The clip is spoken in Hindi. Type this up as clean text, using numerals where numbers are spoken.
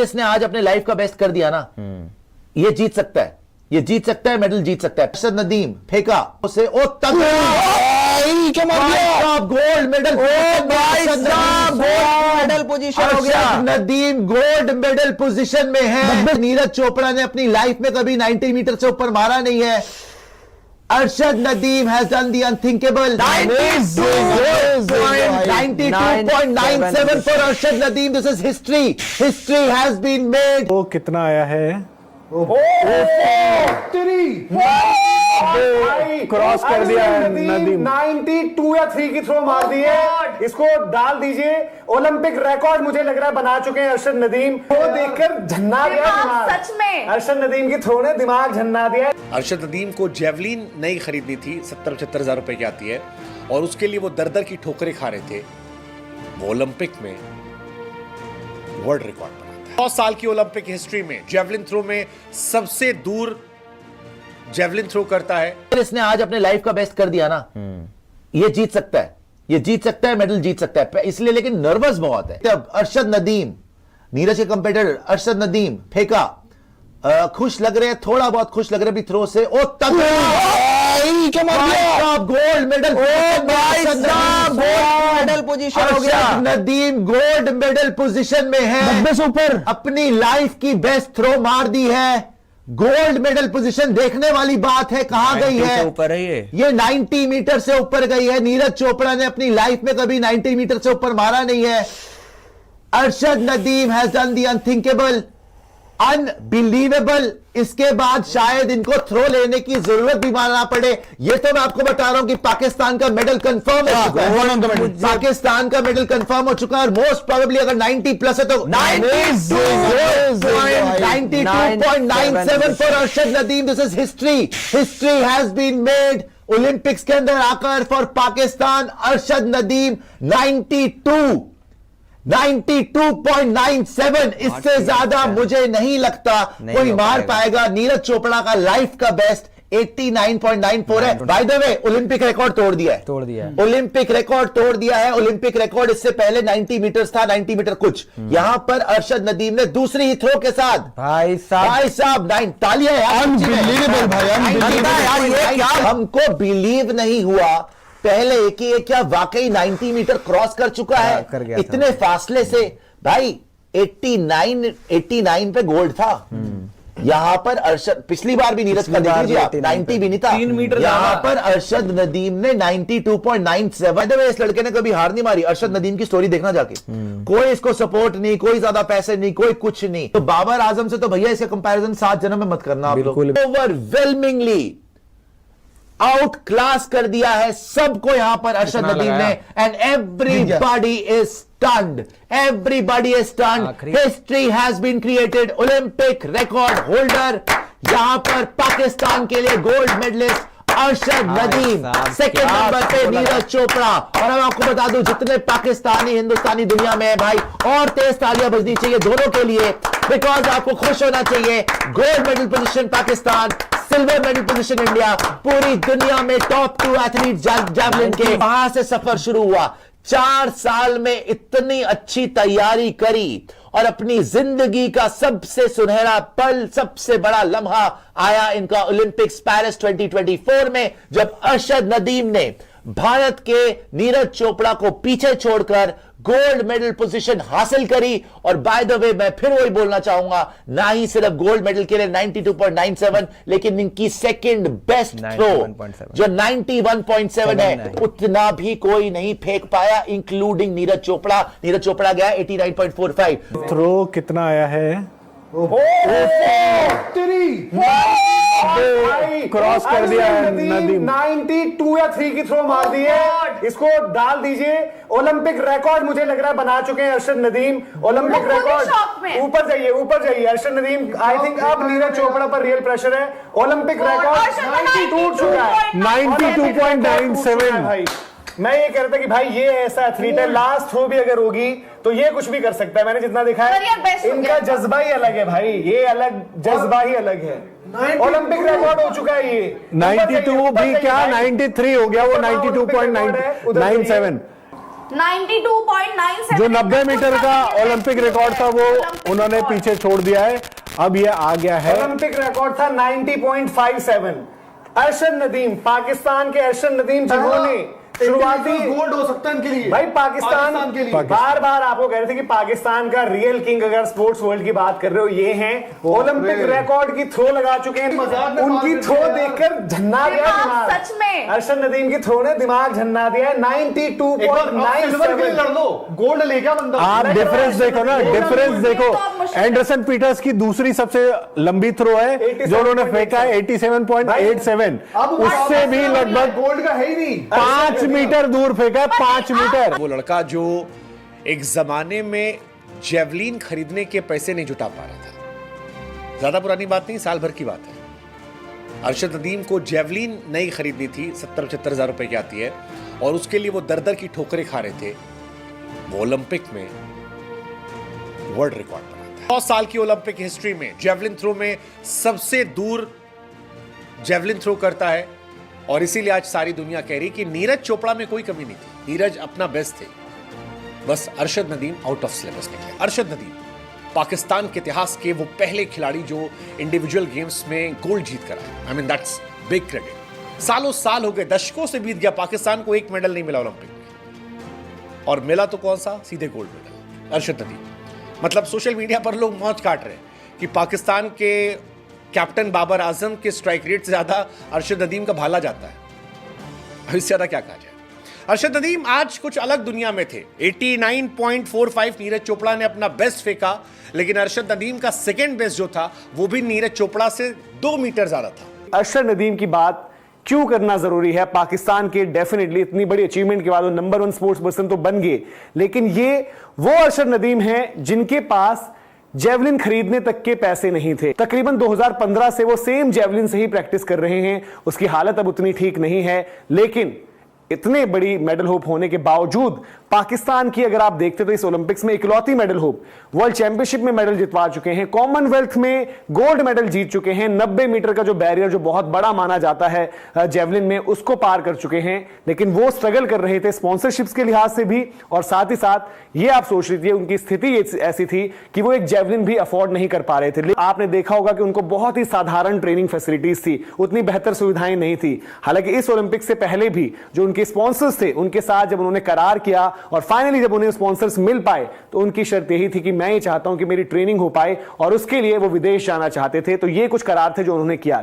इसने आज अपने लाइफ का बेस्ट कर दिया ना, ये जीत सकता है, ये जीत सकता है, मेडल जीत सकता है। अरशद नदीम फेंका उसे, ओ गोल्ड मेडल, मेडल पोजीशन हो गया। Arshad Nadeem gold medal position में है। नीरज चोपड़ा ने अपनी लाइफ में कभी 90 मीटर से ऊपर मारा नहीं है। Arshad Nadeem has done the unthinkable. 92.97 for Arshad Nadeem. This is history. History has been made. वो कितना आया है? क्रॉस कर दिया है नदीम। 92 या 3 की थ्रो मार दी है। इसको डाल दीजिए। ओलंपिक रिकॉर्ड मुझे लग रहा है बना चुके हैं अरशद नदीम। वो देखकर झन्ना गया दिमाग। सच में अरशद नदीम की थ्रो ने दिमाग झन्ना दिया। अरशद नदीम को जेवलिन नहीं खरीदनी थी, 70-75 हजार रुपए की आती है, और उसके लिए वो दर-दर की ठोकरें खा रहे थे। वो ओलंपिक में वर्ल्ड रिकॉर्ड बना 100 साल की ओलंपिक हिस्ट्री में जेवलिन थ्रो में सबसे दूर जेवलिन थ्रो करता है। इसने आज अपने लाइफ का बेस्ट कर दिया ना, ये जीत सकता है, ये जीत सकता है, मेडल जीत सकता है। इसलिए लेकिन नर्वस बहुत है। तब अरशद नदीम, नीरज के कंपेटिटर अरशद नदीम फेंका, खुश लग रहे हैं, थोड़ा बहुत खुश लग रहे हैं थ्रो से। ओ गोल्ड मेडल, मेडल पोजीशन हो गया। Arshad Nadeem gold medal position में है। 90 से ऊपर अपनी लाइफ की बेस्ट थ्रो मार दी है। गोल्ड मेडल पोजीशन देखने वाली बात है। कहां गई है? ऊपर है ये 90 मीटर से ऊपर गई है। नीरज चोपड़ा ने अपनी लाइफ में कभी 90 मीटर से ऊपर मारा नहीं है। Arshad Nadeem has done the unthinkable, unbelievable. इसके बाद शायद इनको थ्रो लेने की जरूरत भी मानना पड़े। ये तो मैं आपको बता रहा हूं कि पाकिस्तान का मेडल कंफर्म हो चुका है। पाकिस्तान का मेडल कंफर्म हो चुका है और मोस्ट प्रोबेबली अगर 90 प्लस है तो 92.97 for Arshad Nadeem. This is history. History has been made Olympics के अंदर आकर फॉर पाकिस्तान। अरशद नदीम 92.97, इससे ज्यादा मुझे नहीं लगता कोई मार पाएगा। नीरज चोपड़ा का लाइफ का बेस्ट 89.94 है। By the way Olympic record तोड़ दिया है, ओलंपिक रिकॉर्ड तोड़ दिया है। ओलंपिक रिकॉर्ड इससे पहले 90 मीटर था, 90 मीटर कुछ। यहां पर अरशद नदीम ने दूसरी ही थ्रो के साथ भाई साहब 9 तालियां यार, अनबिलीवेबल भाई, अनबिलीवेबल। हमको बिलीव नहीं हुआ पहले कि ये क्या वाकई 90 मीटर क्रॉस कर चुका है इतने फासले से। भाई 89 पे गोल्ड था। यहां पर अरशद, पिछली बार भी नीरज का देख लीजिए, 90 भी नहीं था। 3 मीटर यहां पर अरशद नदीम ने 92.97। इस लड़के ने कभी हार नहीं मारी। अरशद नदीम की स्टोरी देखना जाके, कोई इसको सपोर्ट नहीं, कोई ज्यादा पैसे नहीं, कोई कुछ नहीं। तो बाबर आजम से तो भैया इसका कंपैरिजन 7 जन्म में मत करना आप लोग। ओवरवेलमिंगली आउट क्लास कर दिया है सबको यहां पर अरशद नदीम ने। And everybody is stunned, everybody is stunned. History has been created. Olympic record holder यहां पर पाकिस्तान के लिए gold medalist Arshad Nadeem, second number पे नीरज चोपड़ा। और मैं आपको बता दूं जितने पाकिस्तानी हिंदुस्तानी दुनिया में है भाई, और तेज तालियां बजनी चाहिए दोनों के लिए, बिकॉज आपको खुश होना चाहिए। Gold medal position Pakistan, silver medal position India. पूरी दुनिया में टॉप 2 एथलीट जैवलिन के। वहां से सफर शुरू हुआ। 4 साल में इतनी अच्छी तैयारी करी और अपनी जिंदगी का सबसे सुनहरा पल, सबसे बड़ा लम्हा आया इनका ओलंपिक्स पेरिस 2024 में, जब अरशद नदीम ने भारत के नीरज चोपड़ा को पीछे छोड़कर गोल्ड मेडल पोजीशन हासिल करी। और बाय द वे मैं फिर वही बोलना चाहूंगा, ना ही सिर्फ गोल्ड मेडल के लिए 92.97, लेकिन इनकी सेकंड बेस्ट थ्रो जो 91.7 है, उतना भी कोई नहीं फेंक पाया, इंक्लूडिंग नीरज चोपड़ा। नीरज चोपड़ा गया 89.45। थ्रो कितना आया है? क्रॉस कर दिया है नदीम। 92 या 3 की थ्रो मार दी है। इसको डाल दीजिए। ओलंपिक रिकॉर्ड मुझे लग रहा है बना चुके हैं अरशद नदीम। ओलंपिक रिकॉर्ड ऊपर जाइए, ऊपर जाइए। अरशद नदीम आई थिंक अब नीरज चोपड़ा पर रियल प्रेशर है। ओलंपिक रिकॉर्ड 90 टूट चुका है, 92.97 भाई। मैं ये कह रहा था कि भाई ये ऐसा एथलीट है, लास्ट थ्रो भी अगर होगी तो ये कुछ भी कर सकता है। मैंने जितना देखा है इनका जज्बा ही अलग है भाई, ये अलग जज्बा ही अलग है। ओलंपिक रिकॉर्ड हो चुका है ये। 92 भी क्या 93 हो गया, वो 92.97। 92.97 जो 90 मीटर का ओलंपिक रिकॉर्ड था वो उन्होंने पीछे छोड़ दिया है। अब ये आ गया है, ओलंपिक रिकॉर्ड था 90.57। अरशद नदीम, पाकिस्तान के अरशद नदीम जिन्होंने शुरुआती गोल्ड हो सकता है इनके लिए भाई पाकिस्तान के लिए। बार बार आपको कह रहे थे कि पाकिस्तान का रियल किंग अगर स्पोर्ट्स वर्ल्ड की बात कर रहे हो ये हैं। ओलंपिक रिकॉर्ड की थ्रो लगा चुके हैं। उनकी थ्रो देखकर झन्ना गया दिमाग। सच में अरशद नदीम की थ्रो ने दिमाग झन्ना दिया है। 92.97 लड़ लो, गोल्ड ले गया बंदा। आप डिफरेंस देखो ना, डिफरेंस देखो। एंडरसन पीटर्स की दूसरी सबसे लंबी थ्रो है जो उन्होंने फेंका है 87.87, उससे भी लगभग गोल्ड का है ही नहीं। 5 मीटर दूर फेंका है, 5 मीटर। वो लड़का जो एक जमाने में जेवलिन खरीदने के पैसे नहीं जुटा पा रहा था, ज्यादा पुरानी बात नहीं, साल भर की बात है। अरशद नदीम को जेवलिन नहीं खरीदनी थी, 70-75 हजार रुपए की आती है, और उसके लिए वो दर दर की ठोकरें खा रहे थे। वो ओलंपिक में वर्ल्ड रिकॉर्ड बनाता है। 100 साल की ओलंपिक हिस्ट्री में जेवलिन थ्रो में सबसे दूर जेवलिन थ्रो करता है, और इसीलिए आज सारी दुनिया कह रही कि नीरज चोपड़ा में कोई कमी नहीं थी, नीरज अपना बेस्ट थे, बस Arshad Nadeem out of syllabus निकले। अरशद नदीम पाकिस्तान के इतिहास के वो पहले खिलाड़ी जो इंडिविजुअल गेम्स में गोल्ड जीत कर आए। I mean that's big credit. सालों साल हो गए, दशकों से बीत गया, पाकिस्तान को एक मेडल नहीं मिला ओलंपिक में, और मिला तो कौन सा, सीधे गोल्ड मेडल अरशद नदीम। मतलब सोशल मीडिया पर लोग मौज काट रहे हैं कि पाकिस्तान के कैप्टन बाबर आजम के स्ट्राइक रेट से ज्यादा अरशद नदीम का भाला जाता है। अब इससे ज्यादा क्या कहा जाए। अरशद नदीम आज कुछ अलग दुनिया में थे। 89.45 नीरज चोपड़ा ने अपना बेस्ट फेंका, लेकिन अरशद नदीम का सेकंड बेस्ट जो था वो भी नीरज चोपड़ा से 2 मीटर ज्यादा था। अरशद नदीम की बात क्यों करना जरूरी है? पाकिस्तान के डेफिनेटली इतनी बड़ी अचीवमेंट के बाद वो नंबर 1 स्पोर्ट्स पर्सन तो बन गए, लेकिन ये वो अरशद नदीम हैं जिनके पास जेवलिन खरीदने तक के पैसे नहीं थे। तकरीबन 2015 से वो सेम जेवलिन से ही प्रैक्टिस कर रहे हैं। उसकी हालत अब उतनी ठीक नहीं है, लेकिन इतने बड़ी मेडल होप होने के बावजूद पाकिस्तान की अगर आप देखते तो इस ओलंपिक्स में इकलौती मेडल होप, वर्ल्ड चैंपियनशिप में मेडल जितवा चुके हैं, कॉमनवेल्थ में गोल्ड मेडल जीत चुके हैं, 90 मीटर का जो बैरियर जो बहुत बड़ा माना जाता है जेवलिन में, उसको पार कर चुके हैं। लेकिन वो स्ट्रगल कर रहे थे स्पॉन्सरशिप्स के लिहाज से भी, और साथ ही साथ ये आप सोच लीजिए उनकी स्थिति ऐसी थी कि वो एक जेवलिन भी अफोर्ड नहीं कर पा रहे थे। आपने देखा होगा कि उनको बहुत ही साधारण ट्रेनिंग फैसिलिटीज थी, उतनी बेहतर सुविधाएं नहीं थी। हालांकि इस ओलंपिक से पहले भी जो उनके स्पॉन्सर्स थे, उनके साथ जब उन्होंने करार किया और फाइनली जब उन्हें स्पॉन्सर्स मिल पाए, तो उनकी शर्त यही थी कि मैं ये चाहता हूं कि मेरी ट्रेनिंग हो पाए, और उसके लिए वो विदेश जाना चाहते थे। तो ये कुछ करार थे जो उन्होंने किया।